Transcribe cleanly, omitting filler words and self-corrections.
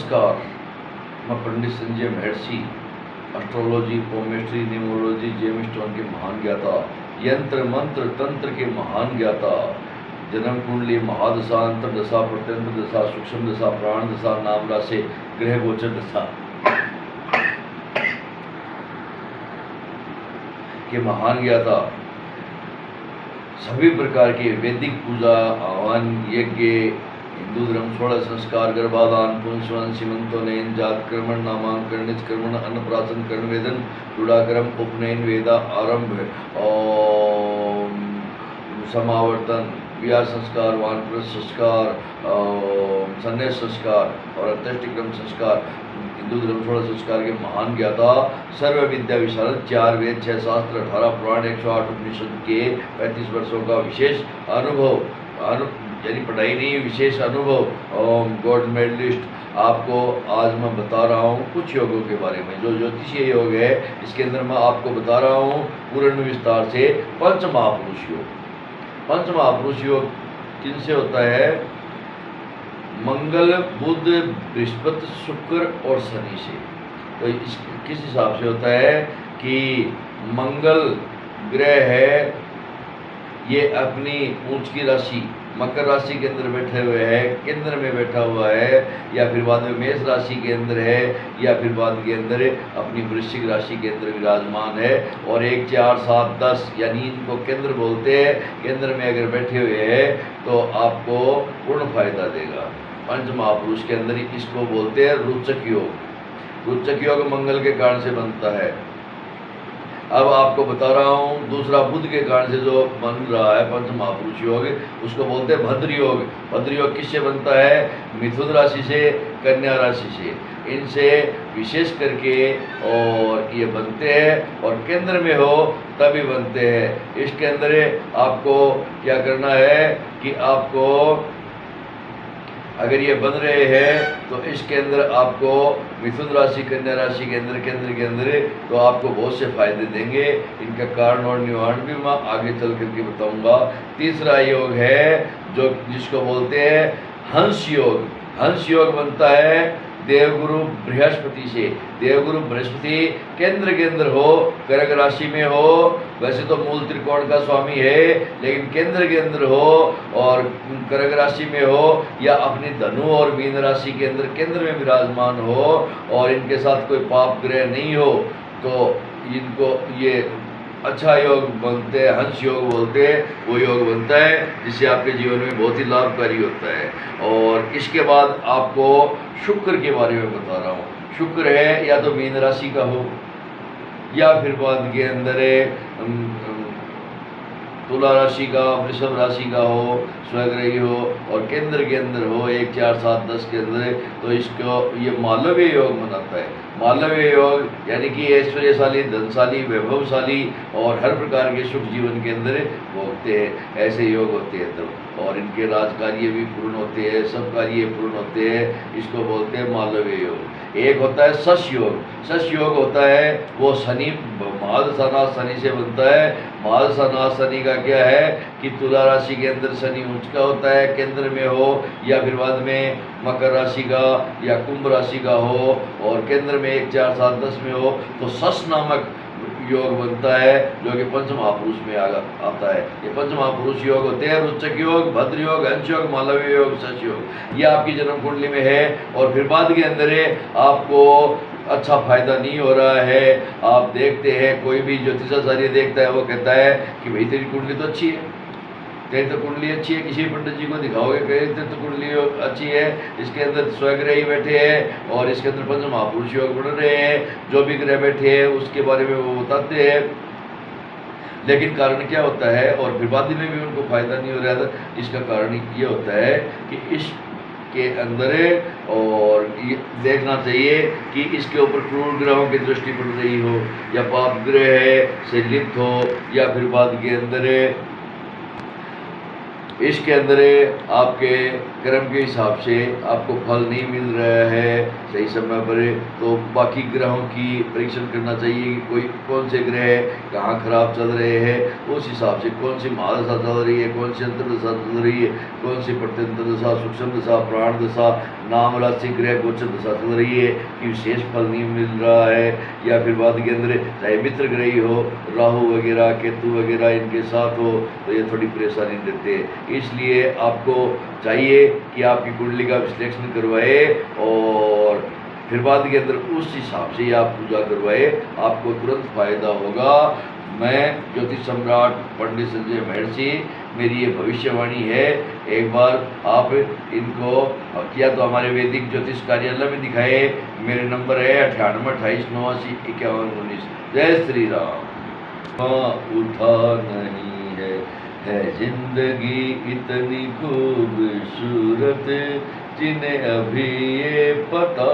नमस्कार। मैं पंडित संजय महर्षि, astrology, पोमेट्री, numerology, gemstone के महान ज्ञाता, यंत्र मंत्र तंत्र के महान ज्ञाता, जन्म कुंडली, महादशा, अंतर्दशा, प्रत्यंतर दशा, सूक्ष्म दशा, प्राण दशा, नाम राशि, ग्रह गोचर दशा के महान ज्ञाता, सभी प्रकार के वैदिक पूजा, आह्वान, यज्ञ, हिंदू धर्म, 16 संस्कार, गर्भाधान, पुंसवन, सीमंतोनयन, जात कर्मण, नामांकन, निष्कर्मण, अन्नप्राशन, कर्णवेदन, चूड़ाकर्म, उपनयन, वेदा आरंभ, और समावर्तन, विवाह संस्कार, वानप्रस्थ संस्कार, संन्यास संस्कार और अंत्येष्टिक्रम संस्कार, हिंदू धर्म 16 संस्कार के महान ज्ञाता, सर्व विद्या विशारद, 4 वेद, 6 शास्त्र, 18 पुराण, 108 उपनिषद के 35 वर्षों का विशेष अनुभव, यानी पढ़ाई नहीं, विशेष अनुभव, गोल्ड मेडलिस्ट। आपको आज मैं बता रहा हूँ कुछ योगों के बारे में। जो ज्योतिषीय योग है इसके अंदर मैं आपको बता रहा हूँ पूर्ण विस्तार से पंच महापुरुष योग। पंच महापुरुष योग किनसे होता है? मंगल, बुध, बृहस्पति, शुक्र और शनि से। तो किस हिसाब से होता है कि मंगल ग्रह है, ये अपनी ऊंच की राशि मकर राशि के अंदर बैठे हुए है, केंद्र में बैठा हुआ है, या फिर बाद में मेष राशि के अंदर है, या फिर बाद के अंदर अपनी वृश्चिक राशि के अंदर विराजमान है। और 1, 4, 7, 10 यानी इनको केंद्र बोलते हैं। केंद्र में अगर बैठे हुए हैं तो आपको पूर्ण फायदा देगा। पंच महापुरुष के अंदर इसको बोलते हैं रोचक योग। रोचक योग मंगल के कारण से बनता है। अब आपको बता रहा हूँ दूसरा बुध के कारण से जो बन रहा है पंच महापुरुष योग, उसको बोलते हैं भद्र योग। भद्र योग किससे बनता है? मिथुन राशि से, कन्या राशि से, इनसे विशेष करके और ये बनते हैं। और केंद्र में हो तभी बनते हैं। इसके अंदर आपको क्या करना है कि आपको अगर ये बन रहे हैं तो इसके अंदर आपको मिथुन राशि, कन्या राशि के अंदर, केंद्र के अंदर, तो आपको बहुत से फायदे देंगे। इनका कारण और निवारण भी मैं आगे चल करके बताऊंगा। तीसरा योग है जो जिसको बोलते हैं हंस योग। हंस योग बनता है देवगुरु बृहस्पति से। देवगुरु बृहस्पति केंद्र के अंदर हो, कर्क राशि में हो, वैसे तो मूल त्रिकोण का स्वामी है, लेकिन केंद्र के अंदर हो और कर्क राशि में हो, या अपनी धनु और मीन राशि के अंदर केंद्र में विराजमान हो, और इनके साथ कोई पाप ग्रह नहीं हो, तो इनको ये अच्छा योग बनते हैं, हंस योग बोलते हैं। वो योग बनता है जिससे आपके जीवन में बहुत ही लाभकारी होता है। और इसके बाद आपको शुक्र के बारे में बता रहा हूँ। शुक्र है या तो मीन राशि का हो, या फिर बाद के अंदर तुला राशि का, वृषभ राशि का हो, स्वग्रही हो, और केंद्र के अंदर हो 1, 4, 7, 10 के अंदर, तो इसको ये मालव्य योग मनाता है। मालव्य योग यानी कि ऐश्वर्यशाली, धनशाली, वैभवशाली और हर प्रकार के सुख जीवन के अंदर भोगते हैं। ऐसे योग होते हैं तब, और इनके राज कार्य भी पूर्ण होते हैं, सब कार्य पूर्ण होते हैं। इसको बोलते हैं मालव्य योग। एक होता है शश योग। शश योग होता है वो शनि, महादशानाथ शनि से बनता है। महादशानाथ शनि का क्या है कि तुला राशि के अंदर शनि उच्च का होता है, केंद्र में हो, या फिर बाद में मकर राशि का या कुंभ राशि का हो, और केंद्र में 1, 4, 7, 10 में हो, तो शश नामक योग बनता है, जो कि पंच महापुरुष में आता है। ये पंच महापुरुष योग होते हैं रोचक योग, भद्र योग, हंस योग, मालव्य योग, शश योग। ये आपकी जन्म कुंडली में है। और फिर बाद के अंदर आपको अच्छा फायदा नहीं हो रहा है। आप देखते हैं, कोई भी ज्योतिषाचार्य देखता है, वो कहता है कि भाई तेरी कुंडली तो अच्छी है, तेरी तो कुंडली अच्छी है। किसी पंडित जी को दिखाओगे, कहते तो कुंडली अच्छी है, इसके अंदर स्वग्रही बैठे हैं और इसके अंदर पंच महापुरुष योग बन रहे हैं। जो भी ग्रह बैठे हैं उसके बारे में वो बताते हैं, लेकिन कारण क्या होता है, और फिर बाद में भी उनको फायदा नहीं हो रहा था। इसका कारण ये होता है कि इस के अंदर और ये देखना चाहिए कि इसके ऊपर क्रूर ग्रहों की दृष्टि पड़ रही हो, या पाप ग्रह से लिप्त हो, या फिर बाद के अंदर इसके अंदर आपके कर्म के हिसाब से आपको फल नहीं मिल रहा है सही समय पर, तो बाकी ग्रहों की परीक्षण करना चाहिए कि कोई कौन से ग्रह कहाँ खराब चल रहे हैं, उस हिसाब से कौन सी महादशा चल रही है, कौन सी अंतर्दशा चल रही है, कौन सी प्रत्यंतर दशा, सूक्ष्म दशा, प्राण दशा, नाम राशि ग्रह गोचर दशा चल रही है कि विशेष फल नहीं मिल रहा है, या फिर बाद के अंदर चाहे मित्र ग्रही हो, राहु वगैरह, केतु वगैरह इनके साथ हो, तो ये थोड़ी परेशानी देते हैं। इसलिए आपको चाहिए कि आपकी कुंडली का विश्लेषण करवाए और फिर बाद के अंदर उस हिसाब से आप पूजा करवाए, आपको तुरंत फायदा होगा। मैं ज्योतिष सम्राट पंडित संजय महर्षि, मेरी ये भविष्यवाणी है। एक बार आप इनको किया तो हमारे वैदिक ज्योतिष कार्यालय में दिखाए। मेरे नंबर है 9828895119। जय श्री राम। उठा नहीं है जिंदगी इतनी खूबसूरत, जिन्हें अभी ये पता